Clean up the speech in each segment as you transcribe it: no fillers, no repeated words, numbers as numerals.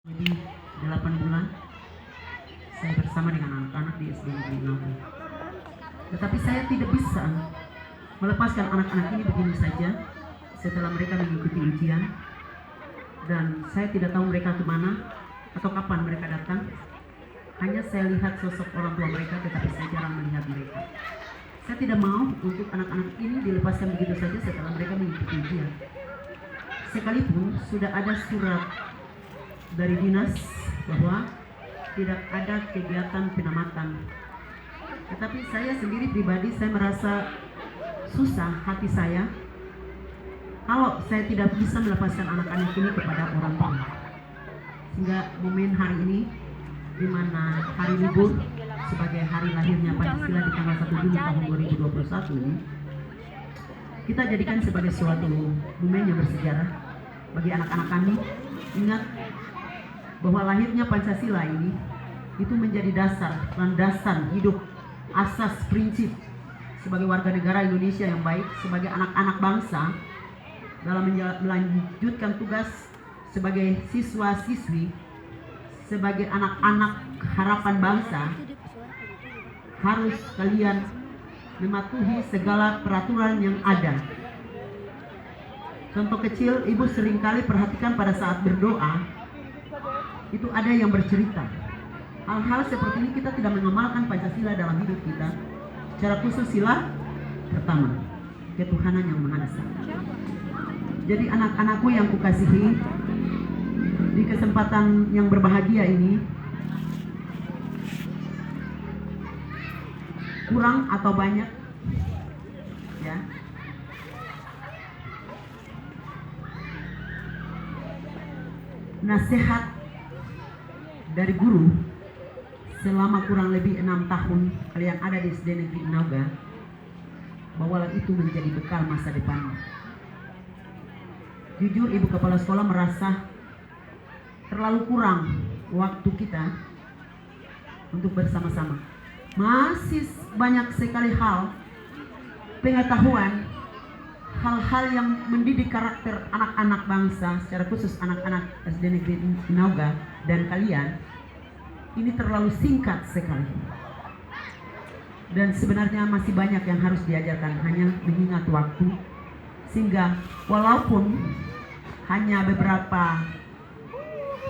Jadi 8 bulan saya bersama dengan anak-anak di SD Negeri Nabi. Tetapi saya tidak bisa melepaskan anak-anak ini begini saja setelah mereka mengikuti ujian. Dan saya tidak tahu mereka kemana atau kapan mereka datang. Hanya saya lihat sosok orang tua mereka, tetapi saya jarang melihat mereka. Saya tidak mau untuk anak-anak ini dilepaskan begitu saja setelah mereka mengikuti ujian. Sekalipun sudah ada surat dari dinas bahwa tidak ada kegiatan penamatan, tetapi saya sendiri pribadi saya merasa susah hati saya kalau saya tidak bisa melepaskan anak-anak ini kepada orang tua. Sehingga momen hari ini, di mana hari libur sebagai hari lahirnya Pancasila di tanggal 1 Juni tahun 2021 ini, kita jadikan sebagai suatu momen yang bersejarah bagi anak-anak kami. Ingat bahwa lahirnya Pancasila ini itu menjadi dasar, landasan hidup, asas prinsip sebagai warga negara Indonesia yang baik, sebagai anak-anak bangsa dalam melanjutkan tugas sebagai siswa-siswi, sebagai anak-anak harapan bangsa. Harus kalian mematuhi segala peraturan yang ada. Contoh kecil, ibu seringkali perhatikan pada saat berdoa, itu ada yang bercerita. Hal-hal seperti ini kita tidak mengamalkan Pancasila dalam hidup kita. Secara khusus sila pertama, ketuhanan yang Maha Esa. Jadi anak-anakku yang kukasihi, di kesempatan yang berbahagia ini, kurang atau banyak ya, nasihat dari guru selama kurang lebih 6 tahun kalian ada di SD Negeri Inauga, bawalah itu menjadi bekal masa depan. Jujur, ibu kepala sekolah merasa terlalu kurang waktu kita untuk bersama-sama. Masih banyak sekali hal, pengetahuan, hal-hal yang mendidik karakter anak-anak bangsa, secara khusus anak-anak SD Negeri Inauga dan kalian, ini terlalu singkat sekali. Dan sebenarnya masih banyak yang harus diajarkan, hanya mengingat waktu. Sehingga walaupun hanya beberapa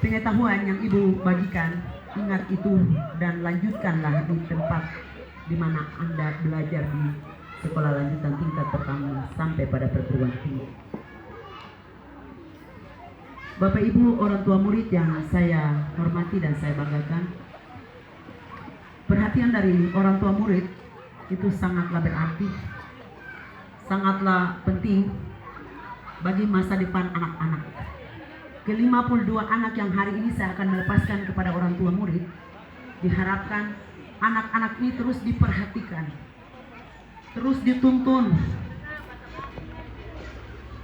pengetahuan yang ibu bagikan, ingat itu dan lanjutkanlah di tempat di mana Anda belajar di sekolah lanjutan tingkat pertama sampai pada perguruan tinggi. Bapak Ibu orang tua murid yang saya hormati dan saya banggakan, perhatian dari orang tua murid itu sangatlah berarti, sangatlah penting bagi masa depan anak-anak. Ke-52 anak yang hari ini saya akan melepaskan kepada orang tua murid, diharapkan anak-anak ini terus diperhatikan, terus dituntun,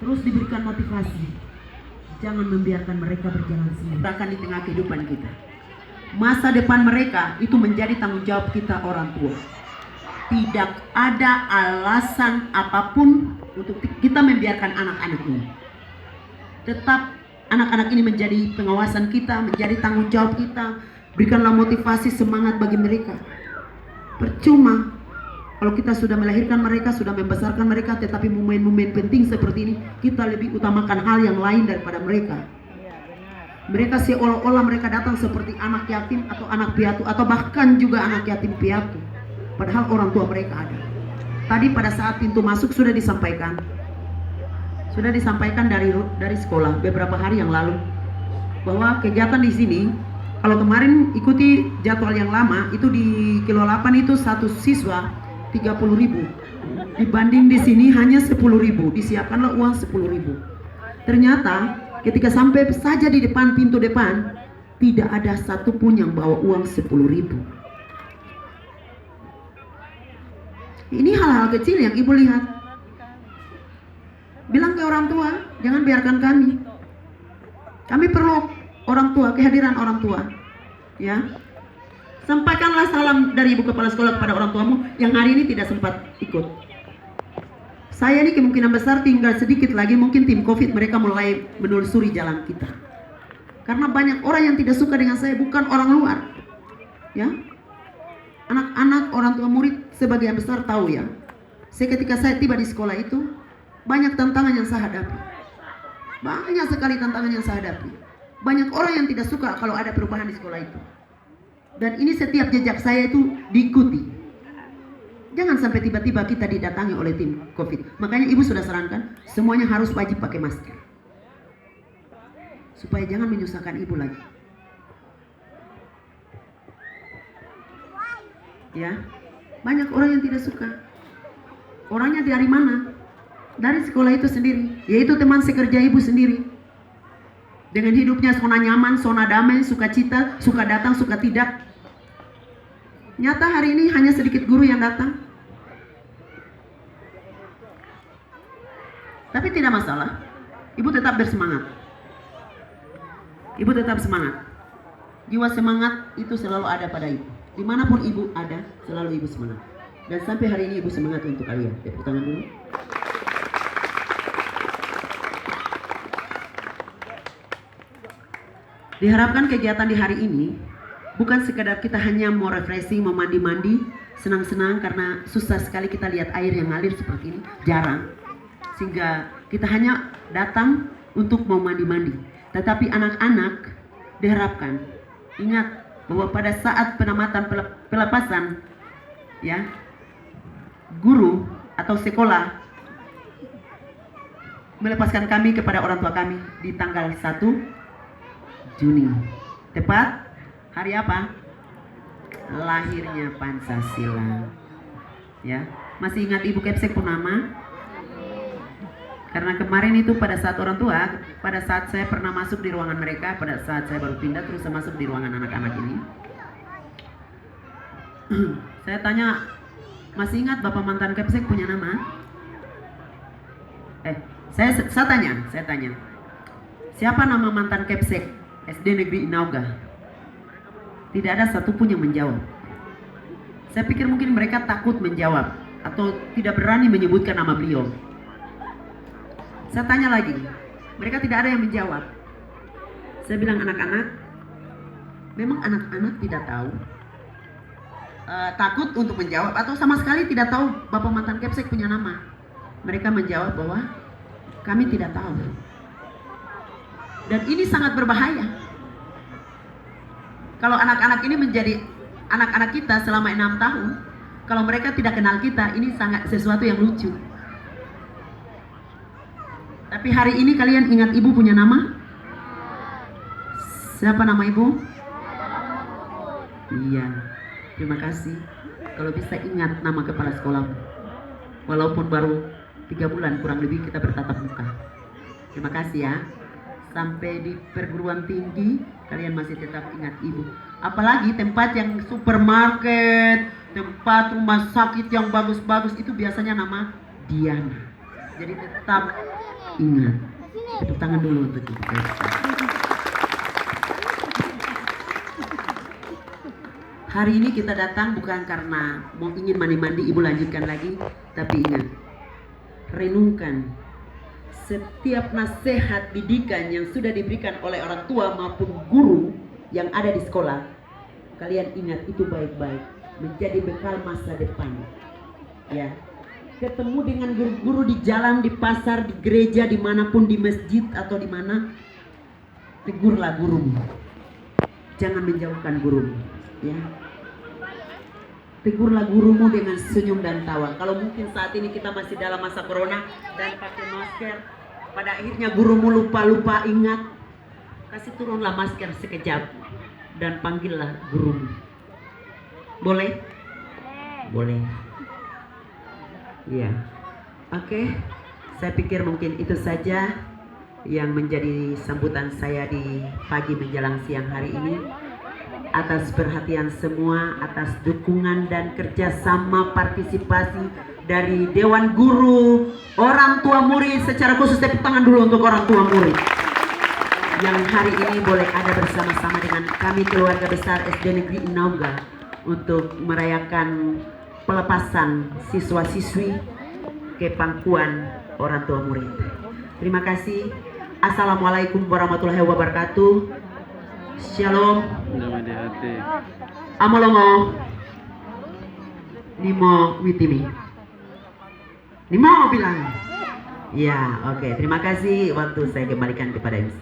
terus diberikan motivasi. Jangan membiarkan mereka berjalan sendiri, bahkan di tengah kehidupan kita. Masa depan mereka itu menjadi tanggung jawab kita orang tua. Tidak ada alasan apapun untuk kita membiarkan anak-anak ini. Tetap anak-anak ini menjadi pengawasan kita, menjadi tanggung jawab kita. Berikanlah motivasi, semangat bagi mereka. Percuma kalau kita sudah melahirkan mereka, sudah membesarkan mereka, tetapi momen-momen penting seperti ini kita lebih utamakan hal yang lain daripada mereka. Mereka seolah-olah mereka datang seperti anak yatim atau anak piatu, atau bahkan juga anak yatim piatu, padahal orang tua mereka ada. Tadi pada saat pintu masuk sudah disampaikan dari sekolah beberapa hari yang lalu bahwa kegiatan di sini, kalau kemarin ikuti jadwal yang lama itu di kilo 8 itu satu siswa 30.000, dibanding di sini hanya 10.000, disiapkanlah uang 10.000. Ternyata ketika sampai saja di depan pintu depan, tidak ada satupun yang bawa uang 10.000. Ini hal-hal kecil yang ibu lihat. Bilang ke orang tua, jangan biarkan kami. Kami perlu orang tua, kehadiran orang tua. Ya. Sampaikanlah salam dari ibu kepala sekolah kepada orang tuamu yang hari ini tidak sempat ikut. Saya ini kemungkinan besar tinggal sedikit lagi, mungkin tim COVID mereka mulai menelusuri jalan kita. Karena banyak orang yang tidak suka dengan saya, bukan orang luar. Ya, anak-anak, orang tua murid sebagian besar tahu ya. Ketika saya tiba di sekolah itu, banyak tantangan yang saya hadapi. Banyak sekali tantangan yang saya hadapi. Banyak orang yang tidak suka kalau ada perubahan di sekolah itu. Dan ini setiap jejak saya itu diikuti. Jangan sampai tiba-tiba kita didatangi oleh tim COVID. Makanya ibu sudah sarankan, semuanya harus wajib pakai masker. Supaya jangan menyusahkan ibu lagi. Ya, banyak orang yang tidak suka. Orangnya dari mana? Dari sekolah itu sendiri, yaitu teman sekerja ibu sendiri. Dengan hidupnya zona nyaman, zona damai, sukacita, suka datang, suka tidak. Nyata hari ini hanya sedikit guru yang datang. Tapi tidak masalah, ibu tetap bersemangat. Ibu tetap semangat. Jiwa semangat itu selalu ada pada ibu. Dimanapun ibu ada, selalu ibu semangat. Dan sampai hari ini ibu semangat untuk kalian. Tepuk tangan dulu. Diharapkan kegiatan di hari ini bukan sekadar kita hanya mau refreshing, mau mandi-mandi, senang-senang karena susah sekali kita lihat air yang ngalir seperti ini, jarang. Sehingga kita hanya datang untuk mau mandi-mandi. Tetapi anak-anak diharapkan ingat bahwa pada saat penamatan pelepasan ya, guru atau sekolah melepaskan kami kepada orang tua kami di tanggal 1 Juni. Tepat hari apa? Lahirnya Pancasila. Ya, masih ingat Ibu Kepsek Purnama? Karena kemarin itu pada saat orang tua, pada saat saya pernah masuk di ruangan mereka, pada saat saya baru pindah terus saya masuk di ruangan anak-anak ini. Saya tanya, masih ingat Bapak mantan Kepsek punya nama? Saya tanya, siapa nama mantan Kepsek SD Negeri Inauga? Tidak ada satupun yang menjawab. Saya pikir mungkin mereka takut menjawab atau tidak berani menyebutkan nama beliau. Saya tanya lagi, mereka tidak ada yang menjawab. Saya bilang anak-anak, memang anak-anak tidak tahu, takut untuk menjawab atau sama sekali tidak tahu Bapak mantan Kepsek punya nama. Mereka menjawab bahwa kami tidak tahu. Dan ini sangat berbahaya. Kalau anak-anak ini menjadi anak-anak kita selama 6 tahun, kalau mereka tidak kenal kita, ini sangat sesuatu yang lucu. Tapi hari ini kalian ingat ibu punya nama? Siapa nama ibu? Iya, terima kasih. Kalau bisa ingat nama kepala sekolah, walaupun baru 3 bulan kurang lebih kita bertatap muka. Terima kasih ya. Sampai di perguruan tinggi kalian masih tetap ingat ibu. Apalagi tempat yang supermarket, tempat rumah sakit yang bagus-bagus itu biasanya nama Diana. Jadi tetap ingat. Tepuk tangan dulu untuk ibu. Hari ini kita datang bukan karena mau ingin mandi-mandi ibu lanjutkan lagi, tapi ingat, renungkan setiap nasihat didikan yang sudah diberikan oleh orang tua maupun guru yang ada di sekolah. Kalian ingat itu baik-baik, menjadi bekal masa depan. Ya, ketemu dengan guru-guru di jalan, di pasar, di gereja, dimanapun, di masjid atau di mana, tegurlah gurumu. Jangan menjauhkan gurumu. Ya, tegurlah gurumu dengan senyum dan tawa. Kalau mungkin saat ini kita masih dalam masa corona dan pakai masker, pada akhirnya gurumu lupa ingat, kasih turunlah masker sekejap dan panggillah gurumu. Boleh? Boleh. Iya. Oke. Saya pikir mungkin itu saja yang menjadi sambutan saya di pagi menjelang siang hari ini. Atas perhatian semua, atas dukungan dan kerjasama partisipasi dari Dewan Guru, orang tua murid, secara khusus tepuk tangan dulu untuk orang tua murid yang hari ini boleh ada bersama-sama dengan kami keluarga besar SD Negeri Inauga untuk merayakan pelepasan siswa-siswi ke pangkuan orang tua murid. Terima kasih. Assalamualaikum warahmatullahi wabarakatuh. Shalom. Damai di hati. Amolongo. Nimo Witimi. Nimo bilang. Ya, oke. Terima kasih. Waktu saya kembalikan kepada MC.